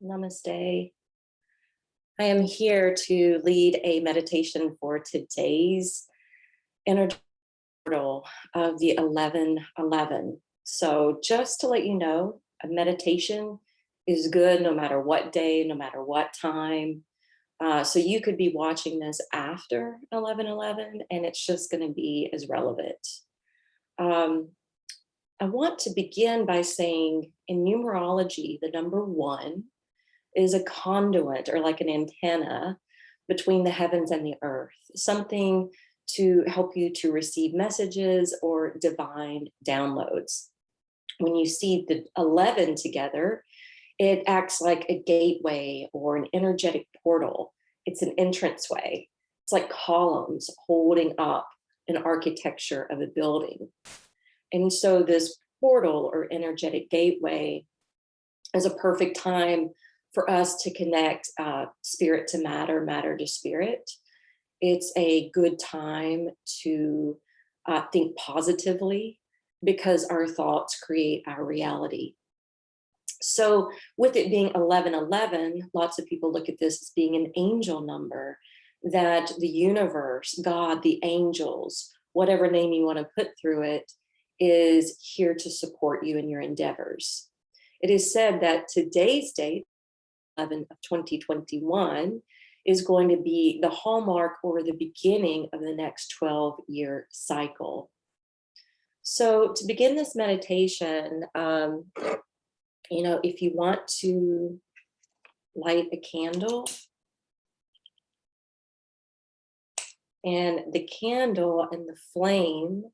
Namaste. I am here to lead a meditation for today's energy portal of the 1111. So, just to let you know, a meditation is good no matter what day, no matter what time. So, you could be watching this after 1111, and it's just going to be as relevant. Um, I want to begin by saying in numerology, the number one is a conduit or like an antenna between the heavens and the earth, something to help you to receive messages or divine downloads. When you see the 11 together, it acts like a gateway or an energetic portal. It's an entranceway. It's like columns holding up an architecture of a building. And so, this portal or energetic gateway is a perfect time for us to connect spirit to matter, matter to spirit. It's a good time to think positively because our thoughts create our reality. So, with it being 1111, lots of people look at this as being an angel number, that the universe, God, the angels, whatever name you want to put through it, is here to support you in your endeavors. It is said that today's date, 11 of 2021, is going to be the hallmark or the beginning of the next 12-year cycle. So, to begin this meditation, if you want to light a candle, and the candle and the flame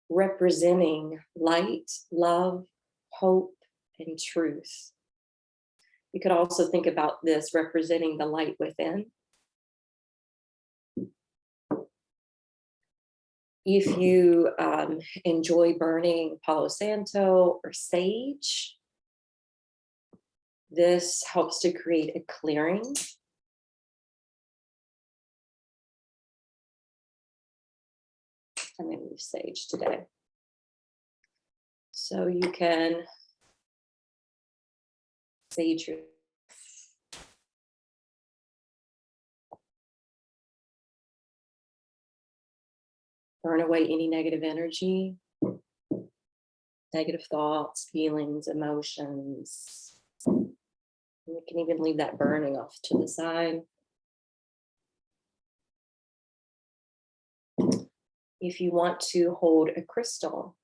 representing light, love, hope, and truth. You could also think about this representing the light within. If you enjoy burning Palo Santo or sage, this helps to create a clearing. I'm going to use sage today. So you can sage your burn away any negative energy, negative thoughts, feelings, emotions. You can even leave that burning off to the side. If you want to hold a crystal,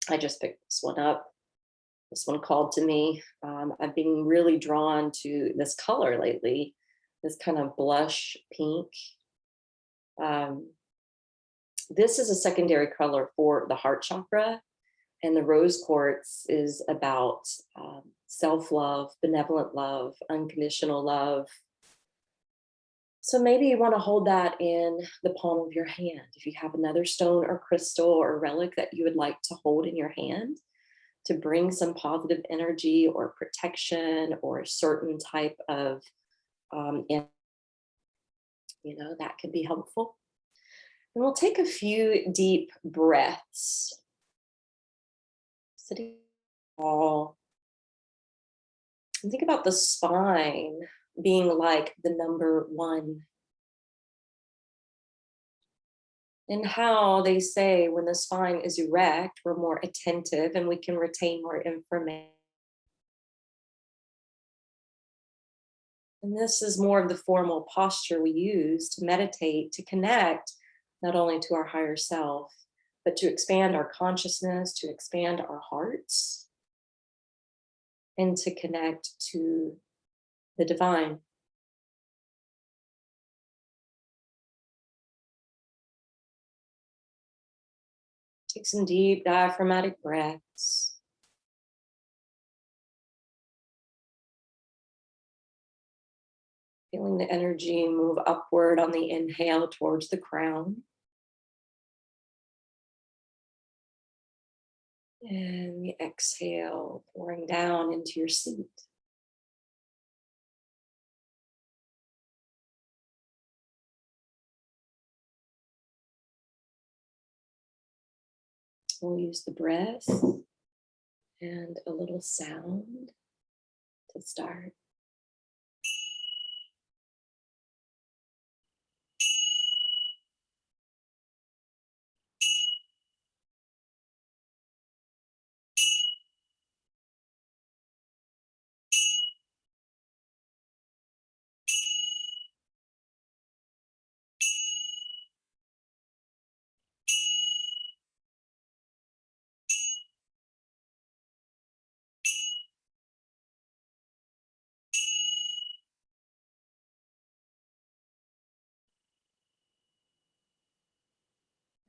I just picked this one up. This one called to me. I've been really drawn to this color lately, this kind of blush pink. This is a secondary color for the heart chakra, and the rose quartz is about self-love, benevolent love, unconditional love. So maybe you want to hold that in the palm of your hand. If you have another stone or crystal or relic that you would like to hold in your hand to bring some positive energy or protection or a certain type of, that could be helpful. And we'll take a few deep breaths. Sitting tall. And think about the spine being like the number one. And how they say when the spine is erect, we're more attentive and we can retain more information. And this is more of the formal posture we use to meditate, to connect not only to our higher self, but to expand our consciousness, to expand our hearts, and to connect to the divine. Take some deep diaphragmatic breaths. Feeling the energy move upward on the inhale towards the crown. And the exhale, pouring down into your seat. We'll use the breath and a little sound to start.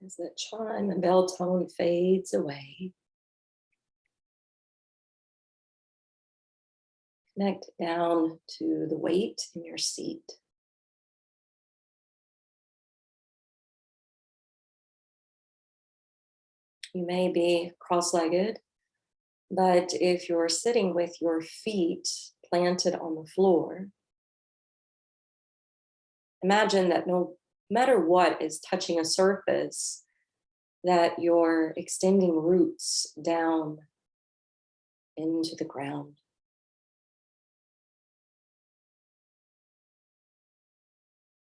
As that chime and bell tone fades away, connect down to the weight in your seat. You may be cross-legged, but if you're sitting with your feet planted on the floor, imagine that no matter what is touching a surface, that you're extending roots down into the ground.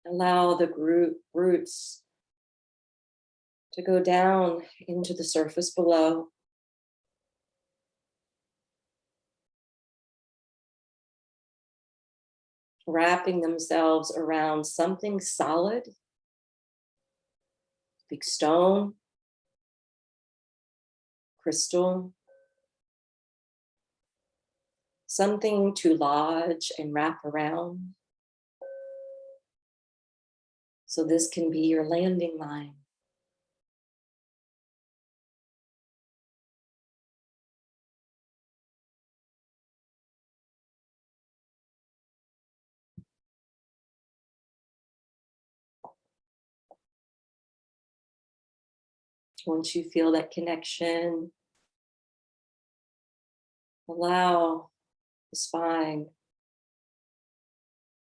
Allow the roots to go down into the surface below. Wrapping themselves around something solid, big stone, crystal, something to lodge and wrap around. So this can be your landing line. Once you feel that connection, allow the spine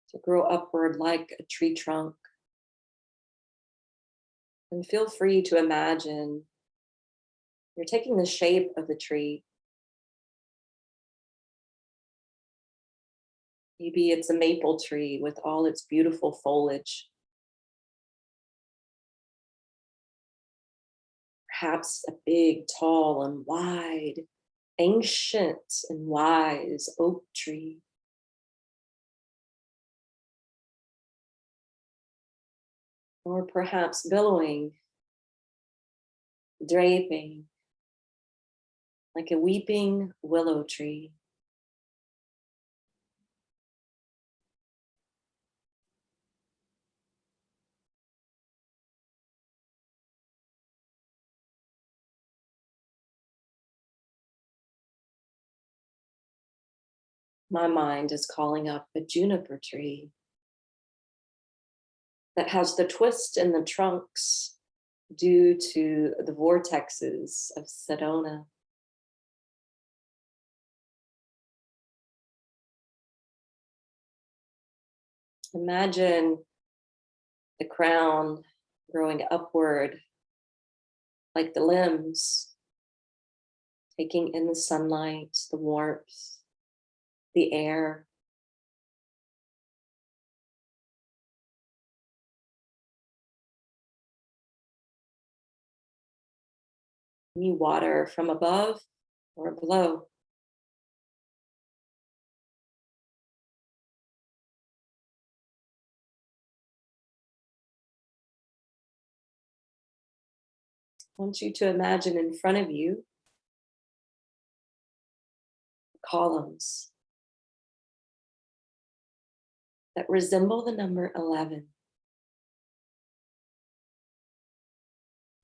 to grow upward like a tree trunk. And feel free to imagine you're taking the shape of the tree. Maybe it's a maple tree with all its beautiful foliage. Perhaps a big, tall, and wide, ancient and wise oak tree. Or perhaps billowing, draping, like a weeping willow tree. My mind is calling up a juniper tree that has the twist in the trunks due to the vortexes of Sedona. Imagine the crown growing upward like the limbs, taking in the sunlight, the warmth, the air. Any water from above or below. I want you to imagine in front of you columns that resemble the number 11.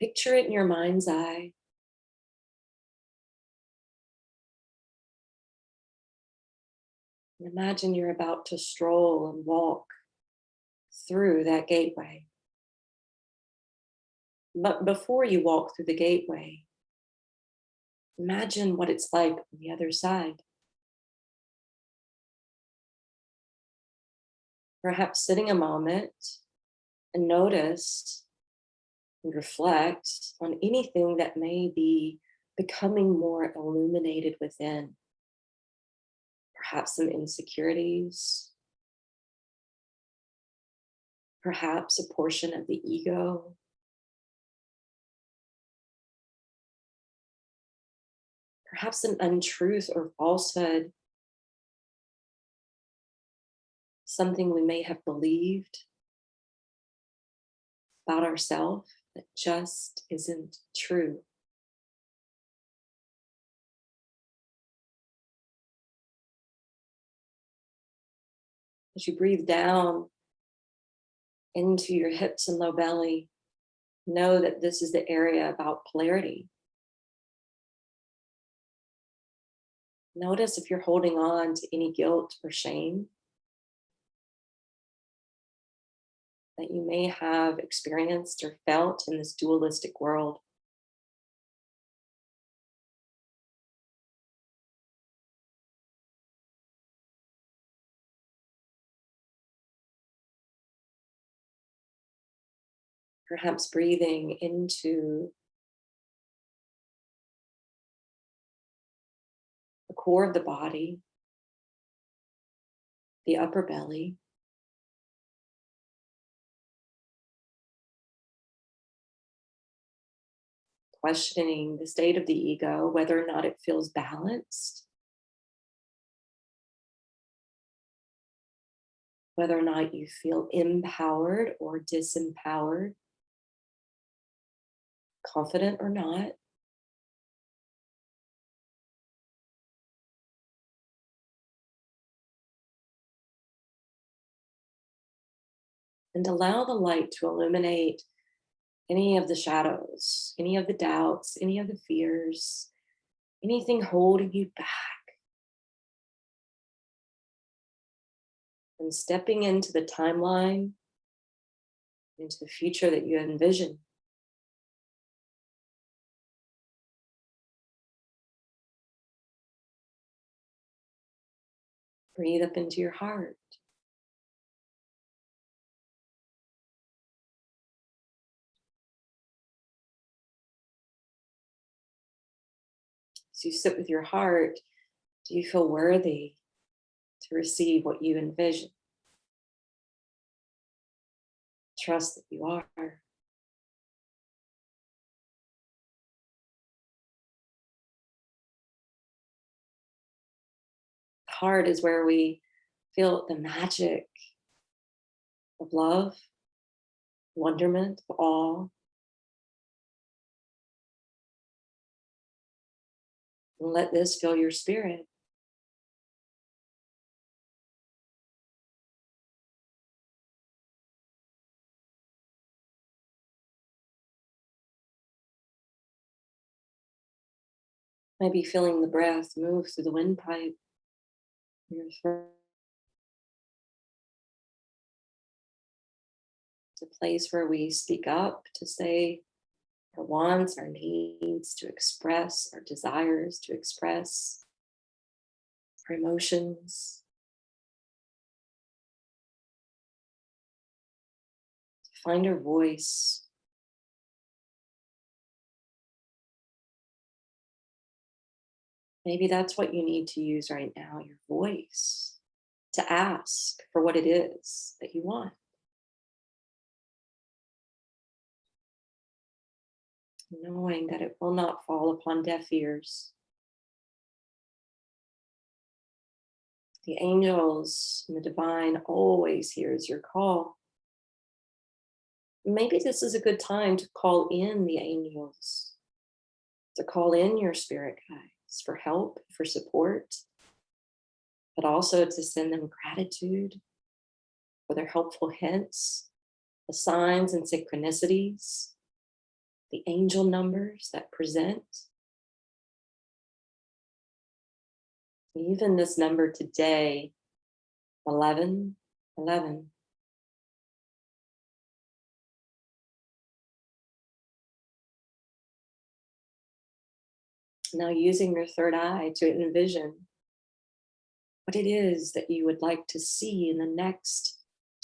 Picture it in your mind's eye. And imagine you're about to stroll and walk through that gateway. But before you walk through the gateway, imagine what it's like on the other side. Perhaps sitting a moment and notice and reflect on anything that may be becoming more illuminated within. Perhaps some insecurities, perhaps a portion of the ego, perhaps an untruth or falsehood, something we may have believed about ourselves that just isn't true. As you breathe down into your hips and low belly, Know that this is the area about polarity. Notice if you're holding on to any guilt or shame that you may have experienced or felt in this dualistic world. Perhaps breathing into the core of the body, the upper belly, questioning the state of the ego, whether or not it feels balanced, whether or not you feel empowered or disempowered, confident or not. And allow the light to illuminate any of the shadows, any of the doubts, any of the fears, anything holding you back. And stepping into the timeline, into the future that you envision. Breathe up into your heart. As you sit with your heart, do you feel worthy to receive what you envision? Trust that you are. Heart is where we feel the magic of love, wonderment, awe. And let this fill your spirit. Maybe feeling the breath move through the windpipe, your throat. It's a place where we speak up to say our wants, our needs, to express our desires, to express our emotions, to find our voice. Maybe that's what you need to use right now, your voice, to ask for what it is that you want. Knowing that it will not fall upon deaf ears. The angels and the divine always hears your call. Maybe this is a good time to call in the angels, to call in your spirit guides for help, for support, but also to send them gratitude for their helpful hints, the signs and synchronicities, the angel numbers that present. Even this number today, 11, 11. Now using your third eye to envision what it is that you would like to see in the next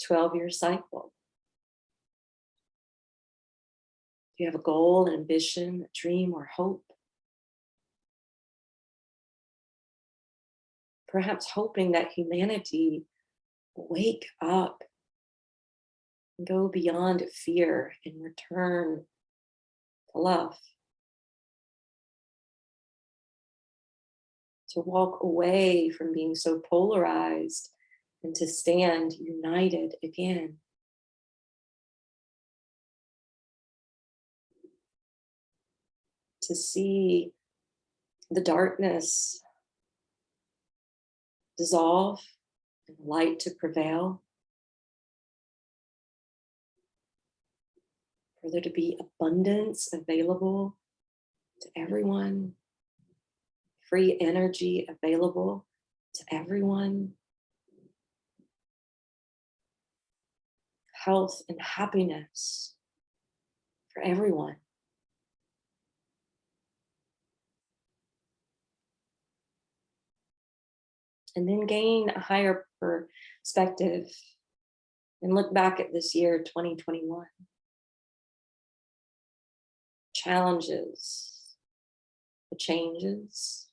12-year cycle. Do you have a goal, an ambition, a dream, or hope? Perhaps hoping that humanity will wake up and go beyond fear and return to love. To walk away from being so polarized and to stand united again. To see the darkness dissolve and light to prevail. for there to be abundance available to everyone, free energy available to everyone, health and happiness for everyone. And then gain a higher perspective and look back at this year, 2021. Challenges, the changes,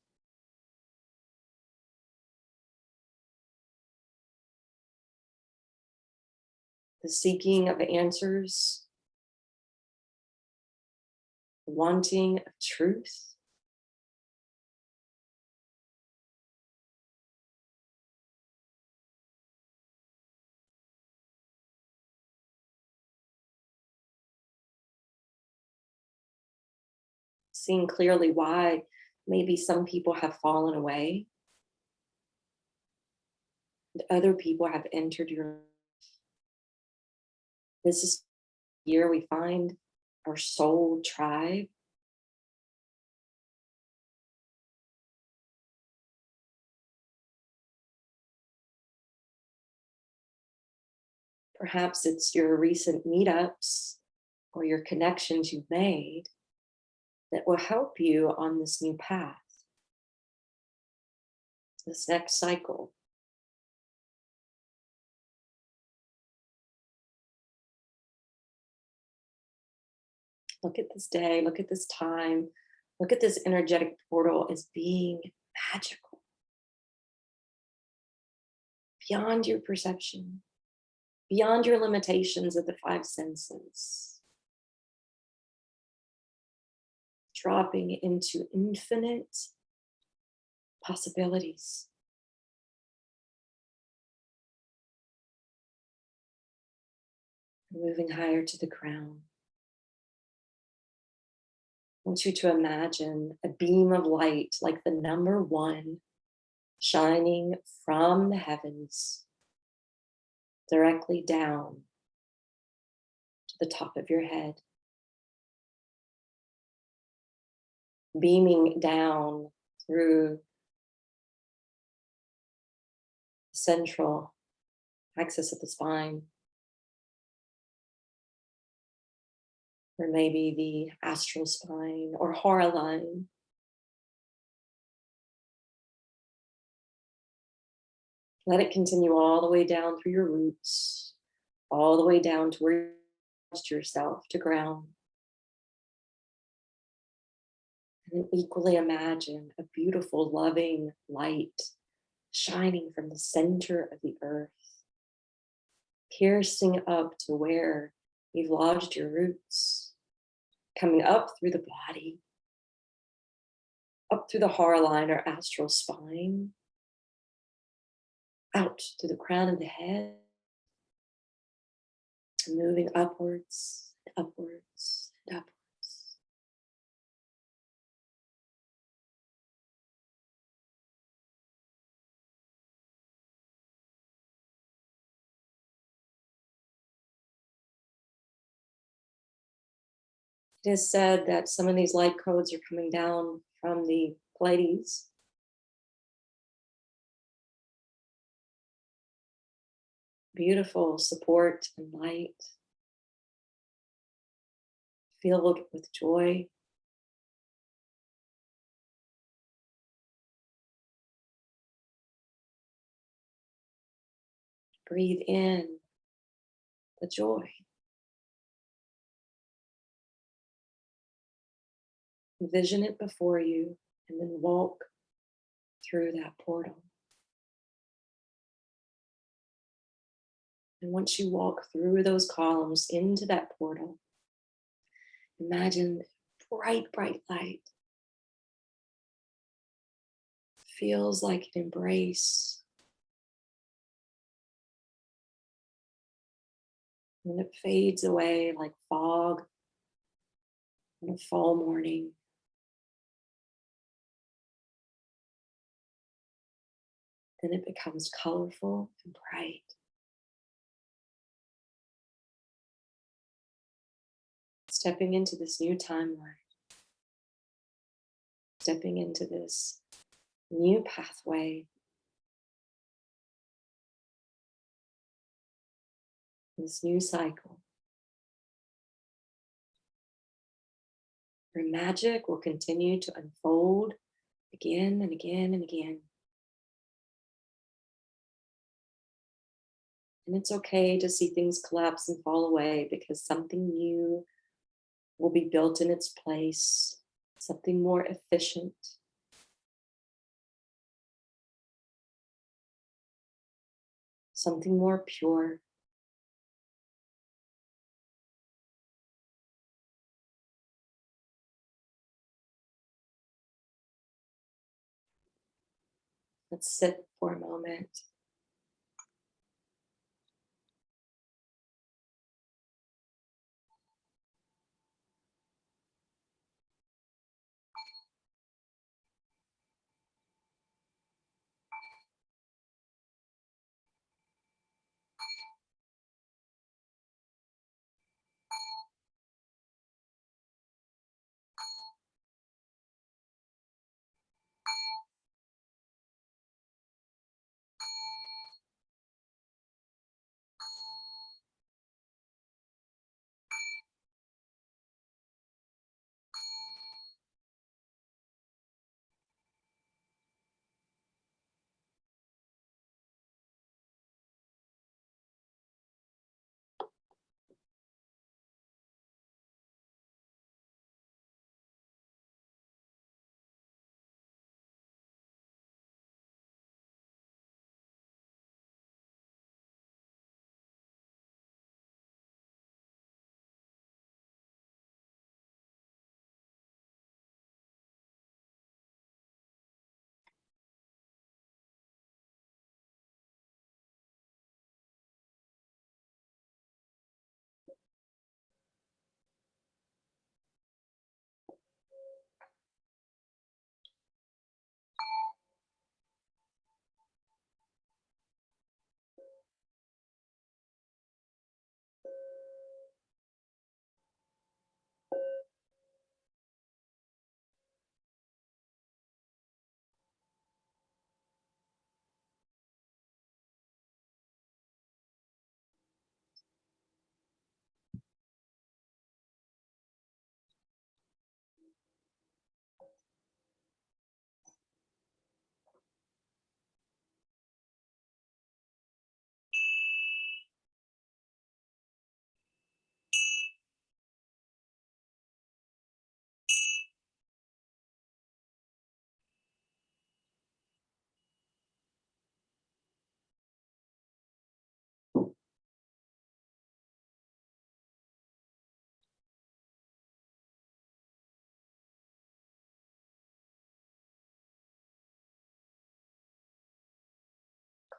the seeking of answers, the wanting of truth. Seeing clearly why maybe some people have fallen away and other people have entered your life. This is the year we find our soul tribe. Perhaps it's your recent meetups or your connections you've made that will help you on this new path, this next cycle. Look at this day, look at this time, look at this energetic portal as being magical, beyond your perception, beyond your limitations of the five senses, dropping into infinite possibilities. Moving higher to the crown. I want you to imagine a beam of light like the number one shining from the heavens directly down to the top of your head, beaming down through the central axis of the spine, or maybe the astral spine or hora line. Let it continue all the way down through your roots, all the way down to where you trust yourself to ground. And then equally imagine a beautiful, loving light shining from the center of the earth, piercing up to where you've lodged your roots, coming up through the body, up through the hora line or astral spine, out to the crown of the head, and moving upwards, upwards, and upwards. It is said that some of these light codes are coming down from the Pleiades. Beautiful support and light, filled with joy. Breathe in the joy. Envision it before you and then walk through that portal. And once you walk through those columns into that portal, imagine bright, bright light. Feels like an embrace. And it fades away like fog on a fall morning. Then it becomes colorful and bright. Stepping into this new timeline, stepping into this new pathway, this new cycle, where magic will continue to unfold again and again and again. And it's okay to see things collapse and fall away, because something new will be built in its place, something more efficient, something more pure. Let's sit for a moment.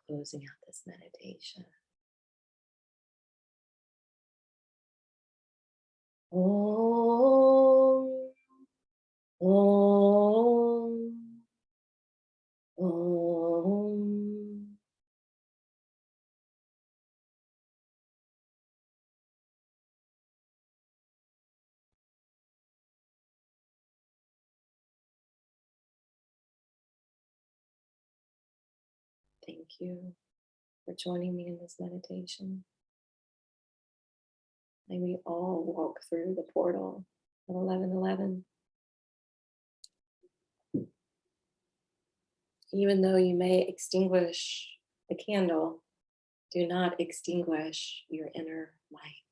Closing out this meditation. Om, Om, Om. Thank you for joining me in this meditation. May we all walk through the portal of 1111. Even though you may extinguish the candle, do not extinguish your inner light.